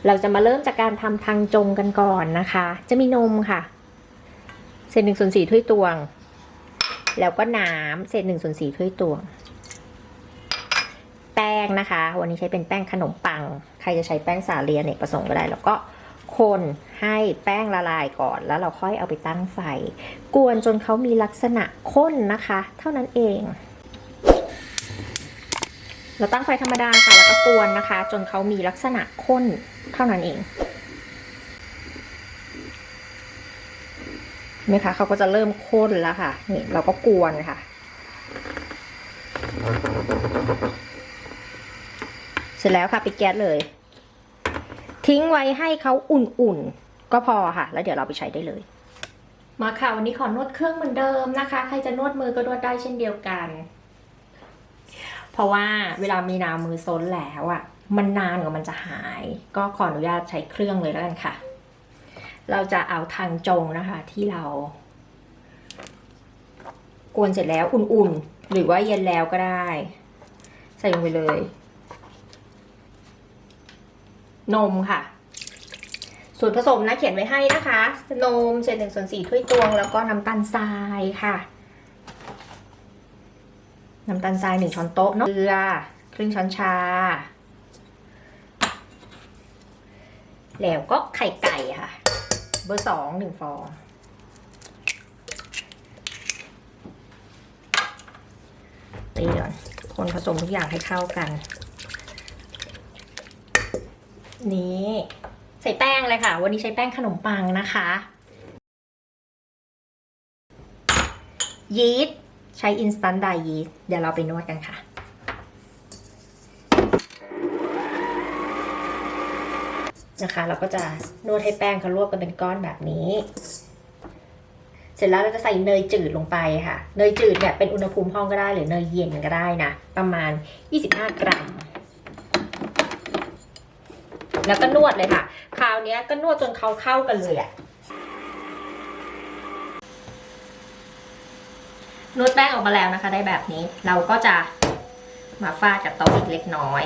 เราจะมาเริ่มจากการทำทางจงกันก่อนนะคะจะมีนมค่ะเศษ1/4ถ้วยตวงแล้วก็น้ำเศษ1/4ถ้วยตวงแป้งนะคะวันนี้ใช้เป็นแป้งขนมปังใครจะใช้แป้งสาลีอเนกประสงค์ก็ได้แล้วก็คนให้แป้งละลายก่อนแล้วเราค่อยเอาไปตั้งไฟกวนจนเขามีลักษณะข้นนะคะเท่านั้นเองเราตั้งไฟธรรมดาค่ะแล้วก็กวนนะคะจนเขามีลักษณะข้นเท่านั้นเองไหมคะเขาก็จะเริ่มข้นแล้วค่ะนี่เราก็กวนค่ะเสร็จแล้วค่ะปิดแก๊สเลยทิ้งไว้ให้เขาอุ่นๆก็พอค่ะแล้วเดี๋ยวเราไปใช้ได้เลยมาค่ะวันนี้ขอนวดเครื่องเหมือนเดิมนะคะใครจะนวดมือก็นวดได้เช่นเดียวกันเพราะว่าเวลามีน้ำมือซนแล้วอ่ะมันนานกว่ามันจะหายก็ขออนุญาตใช้เครื่องเลยแล้วกันค่ะเราจะเอาทางจงนะคะที่เรากวนเสร็จแล้วอุ่นๆหรือว่าเย็นแล้วก็ได้ใส่ลงไปเลยนมค่ะส่วนผสมนะเขียนไว้ให้นะคะนมเศษ1/4ถ้วยตวงแล้วก็น้ำตาลทรายค่ะน้ำตาลทราย1ช้อนโต๊ะเกลือครึ่งช้อนชาแล้วก็ไข่ไก่ค่ะเบอร์2 1 ฟองตีก่อนคนผสมทุกอย่างให้เข้ากันนี่ใส่แป้งเลยค่ะวันนี้ใช้แป้งขนมปังนะคะยีสต์ใช้ instant dry yeast เดี๋ยวเราไปนวดกันค่ะนะคะเราก็จะนวดให้แป้งเขารวบกันเป็นก้อนแบบนี้เสร็จแล้วเราจะใส่เนยจืดลงไปค่ะเนยจืดเนี่ยเป็นอุณหภูมิห้องก็ได้หรือเนยเย็นก็ได้นะประมาณ25 กรัมแล้วก็นวดเลยค่ะคราวนี้ก็นวดจนเขาเข้ากันเลยอะนวดแป้งออกมาแล้วนะคะได้แบบนี้เราก็จะมาฟาดกับโต๊ะอีกเล็กน้อย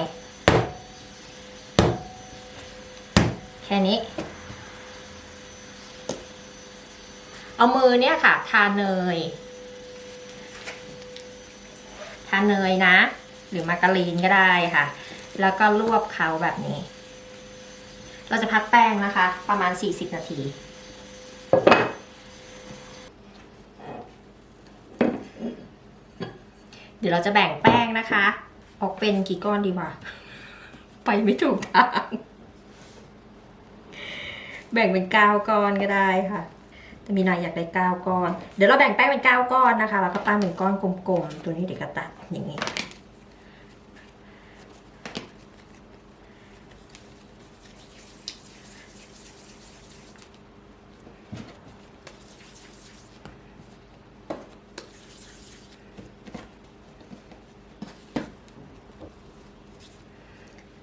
แค่นี้เอามือเนี่ยค่ะทาเนยนะหรือมาการีนก็ได้ค่ะแล้วก็รวบเขาแบบนี้เราจะพักแป้งนะคะประมาณ40 นาทีเดี๋ยวเราจะแบ่งแป้งนะคะออกเป็นกี่ก้อนดีวะไปไม่ถูกทางแบ่งเป็น9 ก้อนก็ได้ค่ะแต่มีนายอยากได้9 ก้อนเดี๋ยวเราแบ่งแป้งเป็น9 ก้อนนะคะแล้วก็ตั้งเป็นก้อนกลมๆตัวนี้เดี๋ยวก็ตัดอย่างนี้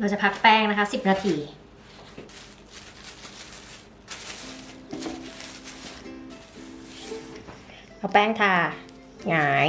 เราจะพักแป้งนะคะ10 นาทีเอาแป้งทาหงาย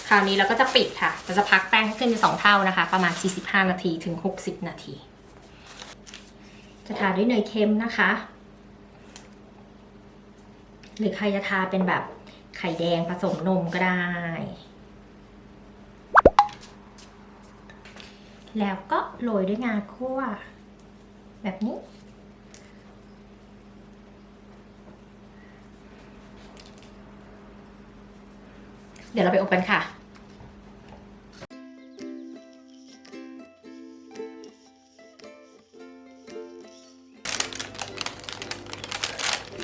คราวนี้เราก็จะปิดค่ะเราจะพักแป้งให้ขึ้นเป็น2 เท่านะคะประมาณ45 นาทีถึง60 นาทีจะทาด้วยเนยเค็มนะคะหรือใครจะทาเป็นแบบไข่แดงผสมนมก็ได้แล้วก็โรยด้วยงาคั่วแบบนี้เดี๋ยวเราไปอบกันค่ะ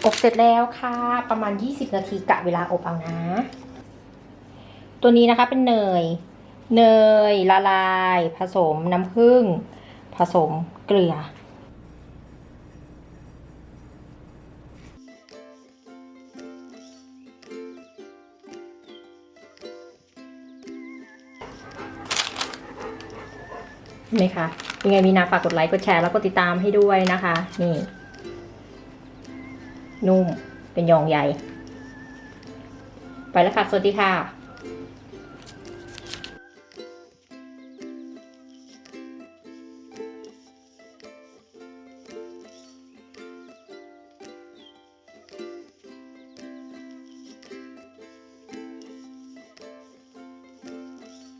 อบเสร็จแล้วค่ะประมาณ20นาทีกะเวลาอบเอานะตัวนี้นะคะเป็นเนยละลายผสมน้ำผึ้งผสมเกลือเห็นไหมคะยังไงมีนาฝากกดไลค์กดแชร์แล้วก็ติดตามให้ด้วยนะคะนี่นุ่มเป็นยองใหญ่ไปแล้วค่ะสวัสดีค่ะ